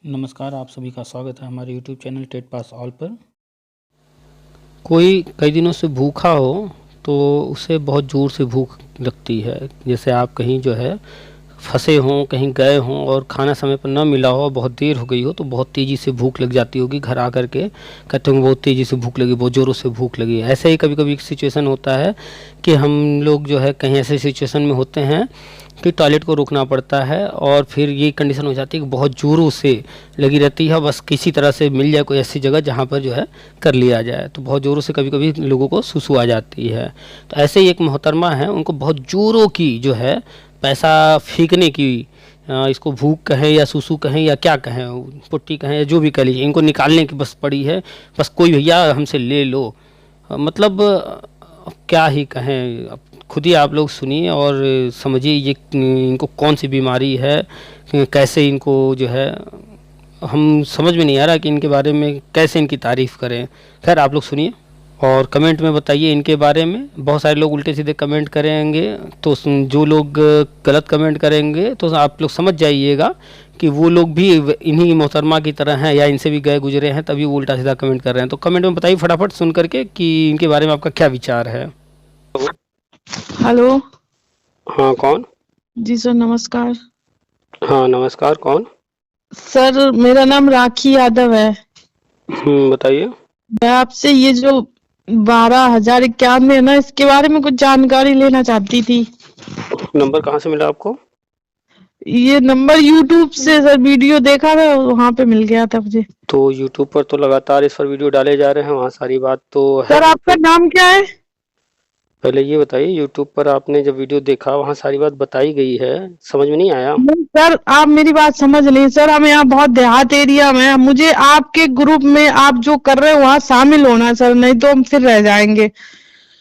नमस्कार, आप सभी का स्वागत है हमारे YouTube channel TET pass all पर। कोई कई दिनों से भूखा हो तो उसे बहुत ज़ोर से भूख लगती है। जैसे आप कहीं जो है फंसे हों, कहीं गए हों और खाना समय पर न मिला हो, बहुत देर हो गई हो, तो बहुत तेज़ी से भूख लग जाती होगी। घर आकर के कहते होंगे बहुत तेज़ी से भूख लगी, बहुत ज़ोरों से भूख लगी। ऐसे ही कभी कभी एक सिचुएशन होता है कि हम लोग जो है कहीं ऐसे सिचुएशन में होते हैं कि टॉयलेट को रोकना पड़ता है और फिर ये कंडीशन हो जाती है कि बहुत ज़ोरों से लगी रहती है, बस किसी तरह से मिल जाए कोई ऐसी जगह जहाँ पर जो है कर लिया जाए। तो बहुत ज़ोरों से कभी कभी लोगों को सुसु आ जाती है। तो ऐसे ही एक मोहतरमा है, उनको बहुत ज़ोरों की जो है पैसा फेंकने की, इसको भूख कहें या सुसु कहें या क्या कहें, पुट्टी कहें या जो भी कह लीजिए, इनको निकालने की बस पड़ी है। बस कोई भैया हमसे ले लो। मतलब क्या ही कहें, अब खुद ही आप लोग सुनिए और समझिए ये इनको कौन सी बीमारी है, कैसे इनको जो है हम समझ में नहीं आ रहा कि इनके बारे में कैसे इनकी तारीफ़ करें। खैर आप लोग सुनिए और कमेंट में बताइए इनके बारे में। बहुत सारे लोग उल्टे सीधे कमेंट करेंगे, तो जो लोग गलत कमेंट करेंगे तो आप लोग समझ जाइएगा कि वो लोग भी इन्हीं मोहतरमा की तरह हैं या इनसे भी गए गुजरे हैं, तभी वो उल्टा सीधा कमेंट कर रहे हैं। तो कमेंट में बताइए फटाफट सुन करके कि इनके बारे में आपका क्या विचार है। हेलो। हाँ कौन? जी सर, नमस्कार। हाँ नमस्कार, कौन? सर, मेरा नाम राखी यादव है। बताइए। मैं आपसे ये जो 12,091 है ना, इसके बारे में कुछ जानकारी लेना चाहती थी। नंबर कहाँ से मिला आपको? ये नंबर यूट्यूब से सर वीडियो देखा था, वहां पे मिल गया था मुझे। तो यूट्यूब पर तो लगातार इस पर वीडियो डाले जा रहे हैं, वहाँ सारी बात तो है। सर, आपका नाम क्या है? पहले ये बताइए, यूट्यूब पर आपने जब वीडियो देखा वहाँ सारी बात बताई गई है, समझ में नहीं आया? नहीं सर, आप मेरी बात समझ नहीं। सर, हम यहाँ बहुत देहात एरिया में हैं। मुझे आपके ग्रुप में आप जो कर रहे हो वहाँ शामिल होना है सर, नहीं तो हम फिर रह जाएंगे।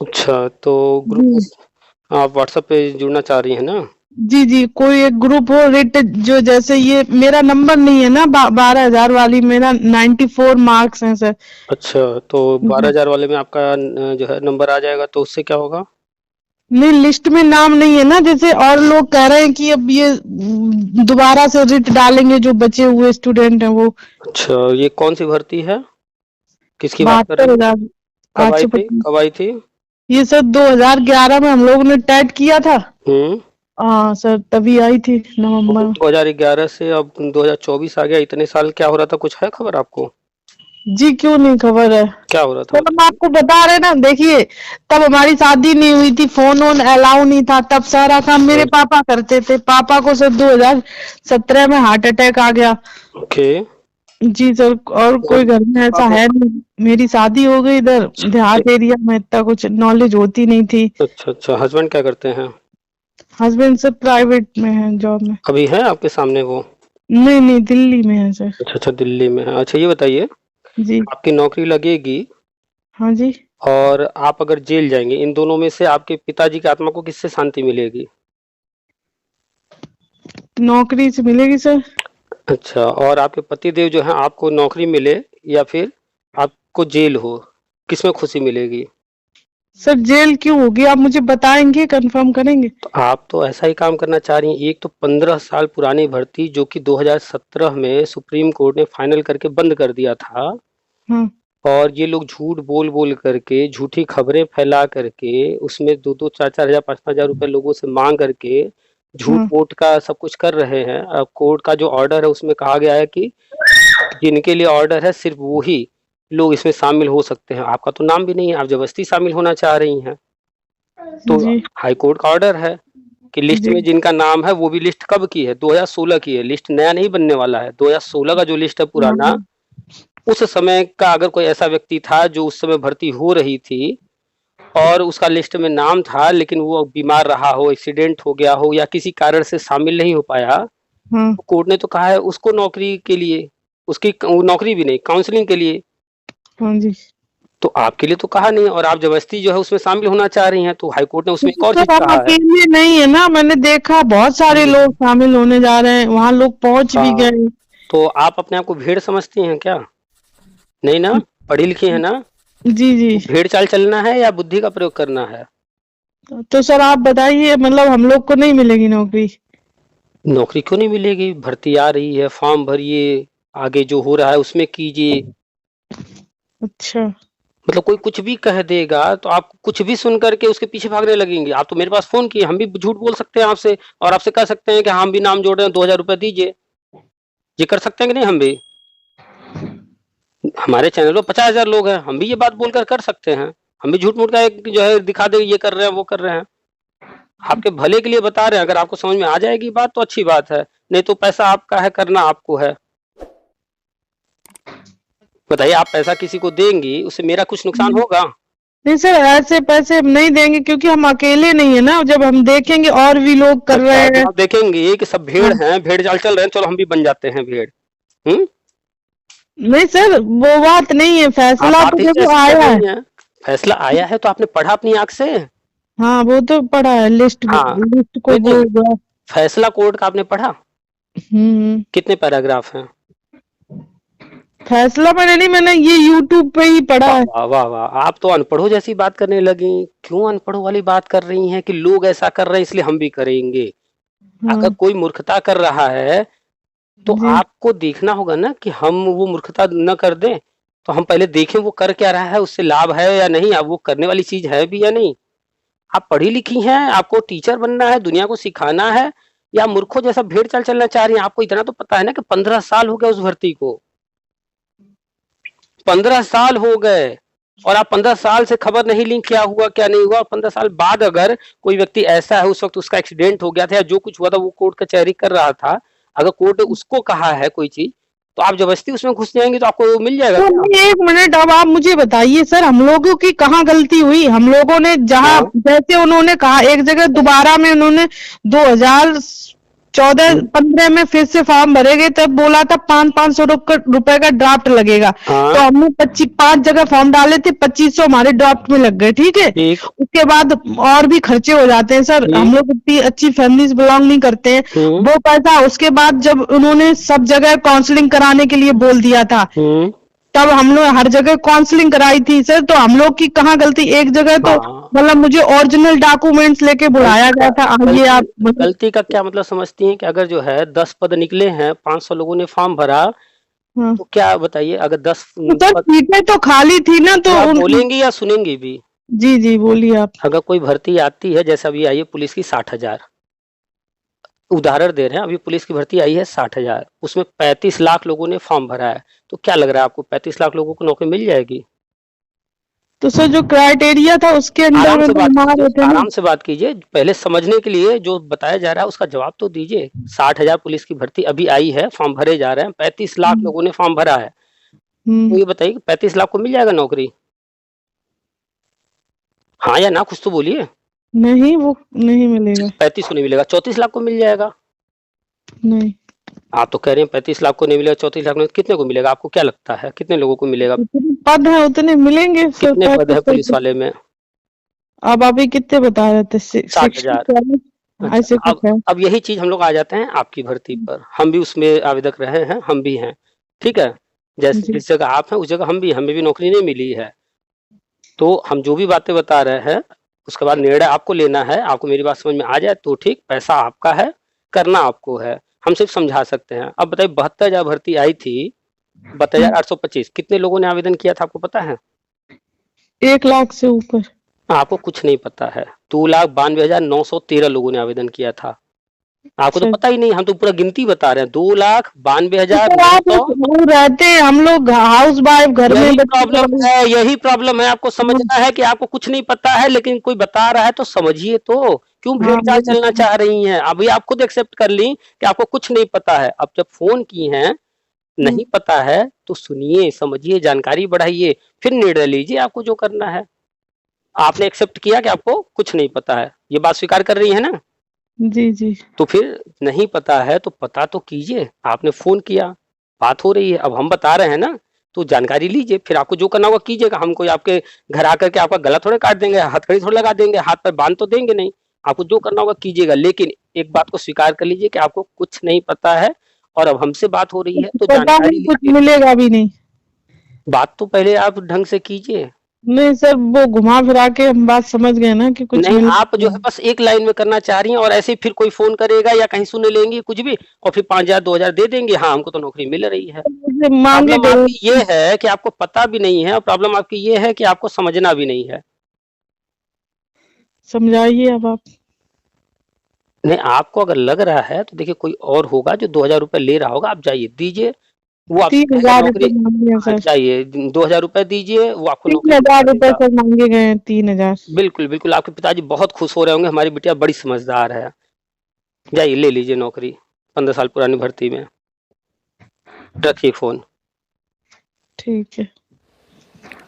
अच्छा, तो ग्रुप जी आप व्हाट्सएप पे जुड़ना चाह रही हैं ना? जी जी, कोई एक ग्रुप हो रेट, जो जैसे ये मेरा नंबर नहीं है ना 12,000 वाली, मेरा 94 मार्क्स हैं सर। अच्छा, तो जी। 12,000 वाले में आपका जो है नंबर आ जाएगा, तो उससे क्या होगा? नहीं, लिस्ट में नाम नहीं है ना, जैसे और लोग कह रहे हैं कि अब ये दोबारा से रिट डालेंगे, जो बचे हुए स्टूडेंट हैं वो। अच्छा, ये कौन सी भर्ती है, किसकी बात कर रही बहत्तर हैं? हजार कब आठ आई सौ थी, पच्चीस कब आई थी? ये सर 2011 में हम लोगों ने टेट किया था। हम्म। हाँ सर, तभी आई थी तो नवंबर में। 2011 से अब 2024 आ गया, इतने साल क्या हो रहा था, कुछ है खबर आपको? जी, क्यों नहीं खबर है। क्या हो रहा था सर, हम बताइए। आपको बता रहे ना, देखिए, तब हमारी शादी नहीं हुई थी, फोन वोन अलाउ नहीं था, तब सारा काम मेरे पापा करते थे। पापा को सर 2017 में हार्ट अटैक आ गया। ओके। जी सर, और तो कोई घर में ऐसा आप है नहीं। मेरी शादी हो गई इधर देहात एरिया में, इतना कुछ नॉलेज होती नहीं थी। अच्छा अच्छा, हस्बैंड क्या करते हैं? हस्बैंड सर प्राइवेट में है, जॉब में। अभी है आपके सामने वो? नहीं नहीं, दिल्ली में है सर। अच्छा अच्छा, दिल्ली में है। अच्छा ये बताइए, जी। आपकी नौकरी लगेगी हाँ जी। और आप अगर जेल जाएंगे, इन दोनों में से आपके पिताजी की आत्मा को किससे शांति मिलेगी? नौकरी से मिलेगी सर। अच्छा, और आपके पतिदेव जो है, आपको नौकरी मिले या फिर आपको जेल हो, किसमें खुशी मिलेगी? सर, जेल क्यों होगी, आप मुझे बताएंगे, कंफर्म करेंगे। तो आप तो ऐसा ही काम करना चाह रही हैं। एक तो 15 साल पुरानी भर्ती जो कि 2017 में सुप्रीम कोर्ट ने फाइनल करके बंद कर दिया था, हाँ और ये लोग झूठ बोल बोल करके, झूठी खबरें फैला करके, उसमें 2-2 4-4 हज़ार 5-5 हज़ार रुपए लोगों से मांग करके झूठ हाँ वूठ का सब कुछ कर रहे हैं। अब कोर्ट का जो ऑर्डर है उसमें कहा गया है कि जिनके लिए ऑर्डर है सिर्फ वो ही लोग इसमें शामिल हो सकते हैं। आपका तो नाम भी नहीं है, आप जबरदस्ती शामिल होना चाह रही हैं। तो जी हाई कोर्ट का ऑर्डर है कि लिस्ट जी। में जिनका नाम है, वो भी लिस्ट कब की है, 2016 की है। लिस्ट नया नहीं बनने वाला है, 2016 का जो लिस्ट है पुराना, हाँ उस समय का अगर कोई ऐसा व्यक्ति था जो उस समय भर्ती हो रही थी और उसका लिस्ट में नाम था, लेकिन वो बीमार रहा हो, एक्सीडेंट हो गया हो या किसी कारण से शामिल नहीं हो पाया, हाँ। तो कोर्ट ने तो कहा है उसको नौकरी के लिए, उसकी वो नौकरी भी नहीं, काउंसलिंग के लिए। हाँ जी। तो आपके लिए तो कहा नहीं, और आप जबरदस्ती जो है उसमें शामिल होना चाह रही हैं, तो हाई कोर्ट ने उसमें एक और सर, चीज हम कहा है। अकेले नहीं है ना, मैंने देखा बहुत सारे हम्म, लोग शामिल होने जा रहे हैं, वहां लोग पहुंच भी हाँ, गए। तो आप अपने आप को भेड़ समझती हैं क्या? नहीं ना, पढ़ी लिखी है ना? जी जी। तो भेड़ चाल चलना है या बुद्धि का प्रयोग करना है? तो सर, आप बताइए, मतलब हम लोग को नहीं मिलेगी नौकरी? नौकरी क्यों नहीं मिलेगी, भर्ती आ रही है, फॉर्म भरिए, आगे जो हो रहा है उसमें कीजिए। अच्छा। मतलब कोई कुछ भी कह देगा तो आप कुछ भी सुन करके उसके पीछे भागने लगेंगे। आप तो मेरे पास फोन किए, हम भी झूठ बोल सकते हैं आपसे और आपसे कह सकते हैं कि हम भी नाम जोड़ रहे हैं, 2000 रुपये दीजिए। ये कर सकते हैं कि नहीं? हम भी, हमारे चैनल पर 50,000 लोग हैं, हम भी ये बात बोलकर कर सकते हैं। हम भी झूठ मूठ का एक जो है दिखा दे, ये कर रहे हैं वो कर रहे हैं। आपके भले के लिए बता रहे हैं। अगर आपको समझ में आ जाएगी बात तो अच्छी बात है, नहीं तो पैसा आपका है, करना आपको है। बताइए, आप पैसा किसी को देंगी, उससे मेरा कुछ नुकसान होगा? नहीं सर, ऐसे पैसे हम नहीं देंगे क्योंकि हम अकेले नहीं है ना, जब हम देखेंगे और भी लोग कर रहे अच्छा, हैं। आप देखेंगे कि सब भेड़ हाँ। हैं, भेड़ चाल चल रहे हैं, चलो हम भी बन जाते हैं भेड़। नहीं सर, वो बात नहीं है, आप फैसला बात तो ही देखो ऐसी कर आया है। रही हैं। फैसला आया है तो आपने पढ़ा अपनी आंख से? हाँ वो तो पढ़ा है, लिस्ट हाँ, लिस्ट को नहीं नहीं, बोल रहा। फैसला कोर्ट का आपने पढ़ा? हम्म। कितने पैराग्राफ हैं? फैसला मैंने नहीं, मैंने ये यूट्यूब पे ही पढ़ा वाह है। वाह वाह वाह, आप तो अनपढ़ों जैसी बात करने लगी। क्यों अनपढ़ों वाली बात कर रही हैं कि लोग ऐसा कर रहे हैं इसलिए हम भी करेंगे? अगर हाँ कोई मूर्खता कर रहा है तो जी। आपको देखना होगा ना कि हम वो मूर्खता न कर दें। तो हम पहले देखें वो कर क्या रहा है, उससे लाभ है या नहीं, अब वो करने वाली चीज है भी या नहीं। आप पढ़ी लिखी हैं, आपको टीचर बनना है, दुनिया को सिखाना है, या मूर्खों जैसा भेड़ चाल चलना चाह रही हैं? आपको इतना तो पता है ना कि 15 साल हो गए उस भर्ती को, 15 साल हो गए, और आप 15 साल से खबर नहीं ली क्या हुआ क्या नहीं हुआ। 15 साल बाद अगर कोई व्यक्ति ऐसा है, उस वक्त उसका एक्सीडेंट हो गया था या जो कुछ हुआ था वो कोर्ट कचहरी कर रहा था, अगर कोर्ट ने उसको कहा है कोई चीज, तो आप जबरदस्ती उसमें घुस जाएंगे तो आपको मिल जाएगा तो क्या? नहीं, एक मिनट, अब आप मुझे बताइए सर, हम लोगों की कहाँ गलती हुई? हम लोगों ने जहाँ, हाँ। जैसे उन्होंने कहा एक जगह दोबारा में, उन्होंने 2014-15 में फिर से फॉर्म भरेंगे, तब बोला था 500 रुपए का ड्राफ्ट लगेगा। हाँ। तो हमने 5 जगह फॉर्म डाले थे, 2500 हमारे ड्राफ्ट में लग गए, ठीक है। ठीक। उसके बाद और भी खर्चे हो जाते हैं सर, हम ठीक। लोग इतनी अच्छी फैमिली से बिलोंग नहीं करते हैं। हम्म। वो पैसा उसके बाद जब उन्होंने सब जगह काउंसलिंग कराने के लिए बोल दिया था, हम्म। तब हम लोग हर जगह काउंसलिंग कराई थी सर। तो हम लोग की कहाँ गलती? एक जगह तो हाँ, मतलब मुझे ओरिजिनल डॉक्यूमेंट्स लेके बुलाया गलती गया का था, आइए आप गलती गलती का क्या मतलब समझती हैं कि अगर जो है 10 पद निकले हैं, 500 लोगों ने फॉर्म भरा, हाँ। तो क्या बताइए, अगर 10 तो सर पद, सीटें तो खाली थी ना, तो तो आप उन। बोलेंगी या सुनेंगी भी? जी जी बोलिए आप। अगर कोई भर्ती आती है, जैसे अभी आई है पुलिस की 60,000, उदाहरण दे रहे हैं, अभी पुलिस की भर्ती आई है 60,000, उसमें 35 लाख लोगों ने फॉर्म भरा है, तो क्या लग रहा है आपको 35 लाख लोगों को नौकरी मिल जाएगी? तो सर जो क्राइटेरिया था उसके अंडर आराम में से तो बात कीजिए, हमारे थे ना। आराम से बात कीजिए, पहले समझने के लिए जो बताया जा रहा है उसका जवाब तो दीजिए। 60,000 पुलिस की भर्ती अभी आई है, फॉर्म भरे जा रहे हैं, 35 लाख हम्म। लोगों ने फॉर्म भरा है, तो ये बताइए कि 35 लाख को मिल जाएगा नौकरी? हाँ या ना, कुछ तो बोलिए। नहीं, वो नहीं मिलेगा। 35 को नहीं मिलेगा, 34 लाख को मिल जाएगा। नहीं। आप तो कह रहे हैं 35 लाख को नहीं मिलेगा, 34 लाख में कितने को मिलेगा? आपको क्या लगता है कितने लोगों को मिलेगा? जितने पद है उतने मिलेंगे सर, कितने पद है 35 पुलिस सर। वाले में? अब अभी कितने बता रहे थे? 60,000। 60 ऐसे अच्छा, कुछ है। अब यही चीज हम लोग आ जाते हैं आपकी भर्ती पर। हम भी उसमें आवेदक रहे हैं, हम भी हैं, ठीक है। जैसे जी जिस जगह आप हैं उस जगह हम भी, हमें भी नौकरी नहीं मिली है। तो हम जो भी बातें बता रहे हैं उसके बाद निर्णय आपको लेना है। आपको मेरी बात समझ में आ जाए तो ठीक, पैसा आपका है, करना आपको है, हम सिर्फ समझा सकते हैं। अब बताइए, 72,000 भर्ती आई थी, 72,825, कितने लोगों ने आवेदन किया था आपको पता है? 1 लाख से ऊपर। आपको कुछ नहीं पता है। 2,92,913 लोगों ने आवेदन किया था। आपको तो सर पता ही नहीं, हम तो पूरा गिनती बता रहे हैं। तो सर आप 2,92,900। वो रहते हैं, हम लोग हाउस वाइफ घर में यही बच्चे प्रॉब्लम पाले। है, यही प्रॉब्लम है। आपको समझना है कि आपको कुछ नहीं पता है, लेकिन कोई बता रहा है तो समझिए तो। क्यों हाँ भेड़ चाल चलना चाह रही हैं? अभी आप खुद एक्सेप्ट कर ली कि आपको कुछ नहीं पता है। अब जब फोन की हैं, नहीं पता है तो सुनिए, समझिए, जानकारी बढ़ाइए, फिर निर्णय लीजिए आपको जो करना है। आपने एक्सेप्ट किया कि आपको कुछ नहीं पता है, ये बात स्वीकार कर रही है ना? जी जी। तो फिर नहीं पता है तो पता तो कीजिए। आपने फोन किया, बात हो रही है, अब हम बता रहे हैं ना, तो जानकारी लीजिए, फिर आपको जो करना होगा कीजिएगा। हम कोई आपके घर आकर के आपका गला थोड़े काट देंगे, हथकड़ी थोड़े लगा देंगे, हाथ पर बांध तो देंगे नहीं। आपको जो करना होगा कीजिएगा, लेकिन एक बात को स्वीकार कर लीजिए कि आपको कुछ नहीं पता है, और अब हमसे बात हो रही है तो पता जानकारी नहीं, कुछ लीजिए। मिलेगा भी नहीं। बात तो पहले आप ढंग से कीजिए। नहीं सर, वो घुमा फिरा के हम बात समझ गए ना कि कुछ नहीं, मिल आप जो है बस एक लाइन में करना चाह रही हैं और ऐसे ही फिर कोई फ़ोन करेगा या कहीं सुन लेंगी कुछ भी और फिर 5,000 2,000 दे देंगे, हाँ, हमको तो नौकरी मिल रही है। मुझे मांगे प्रॉब्लम गए। आपकी ये है कि आपको पता भी नहीं है और प्रॉब्लम आपकी ये है कि आपको समझना भी नहीं है। समझाइए अब आप। नहीं, आपको अगर लग रहा है तो देखिए कोई और होगा जो 2,000 रुपए ले रहा होगा, आप जाइए दीजिए, वो आपसे तीन कहेगा हजार नौकरी। रुपये मांगे हैं हाँ, सर। जाइए 2,000 रुपए दीजिए, वो आपको तीन नौकरी हजार दिलवा रुपये देगा। सर मांगे गए हैं, 3,000। बिल्कुल, बिल्कुल, आपके पिताजी बहुत खुश हो रहे होंगे, हमारी बिटिया बड़ी समझदार है। जाइए ले लीजिए नौकरी, 15 साल पुरानी भर्ती में। रखिए फ़ोन। ठीक है।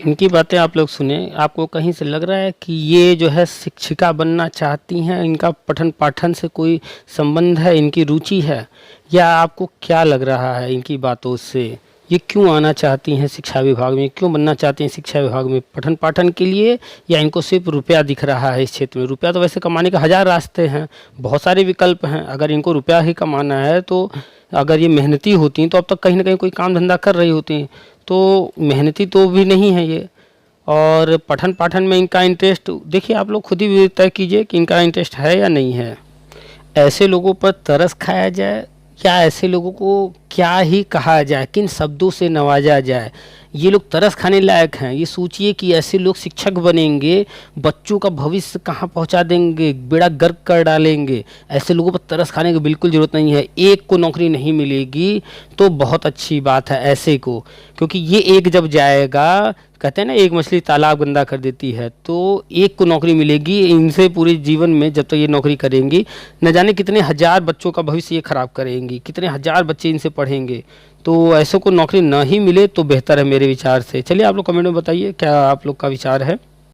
इनकी बातें आप लोग सुने, आपको कहीं से लग रहा है कि ये जो है शिक्षिका बनना चाहती हैं, इनका पठन पाठन से कोई संबंध है, इनकी रुचि है, या आपको क्या लग रहा है इनकी बातों से? ये क्यों आना चाहती हैं शिक्षा विभाग में, क्यों बनना चाहती हैं शिक्षा विभाग में, पठन पाठन के लिए, या इनको सिर्फ रुपया दिख रहा है इस क्षेत्र में? रुपया तो वैसे कमाने के हज़ार रास्ते हैं, बहुत सारे विकल्प हैं, अगर इनको रुपया ही कमाना है तो अगर ये मेहनती होती तो अब तक कहीं ना कहीं कोई काम धंधा कर रही होती। तो मेहनती तो भी नहीं है ये, और पठन पाठन में इनका इंटरेस्ट देखिए, आप लोग खुद ही तय कीजिए कि इनका इंटरेस्ट है या नहीं है। ऐसे लोगों पर तरस खाया जाए या ऐसे लोगों को क्या ही कहा जाए, किन शब्दों से नवाजा जाए? ये लोग तरस खाने लायक हैं। ये सोचिए कि ऐसे लोग शिक्षक बनेंगे, बच्चों का भविष्य कहाँ पहुँचा देंगे, बेड़ा गर्क कर डालेंगे। ऐसे लोगों पर तरस खाने की बिल्कुल ज़रूरत नहीं है। एक को नौकरी नहीं मिलेगी तो बहुत अच्छी बात है ऐसे को, क्योंकि ये एक जब जाएगा, कहते हैं ना एक मछली तालाब गंदा कर देती है, तो एक को नौकरी मिलेगी। इनसे पूरे जीवन में जब तक ये नौकरी करेंगी, न जाने कितने हज़ार बच्चों का भविष्य ये खराब करेंगी, कितने हज़ार बच्चे इनसे पढ़ेंगे। तो ऐसों को नौकरी ना ही मिले तो बेहतर है मेरे विचार से। चलिए आप लोग कमेंट में बताइए क्या आप लोग का विचार है।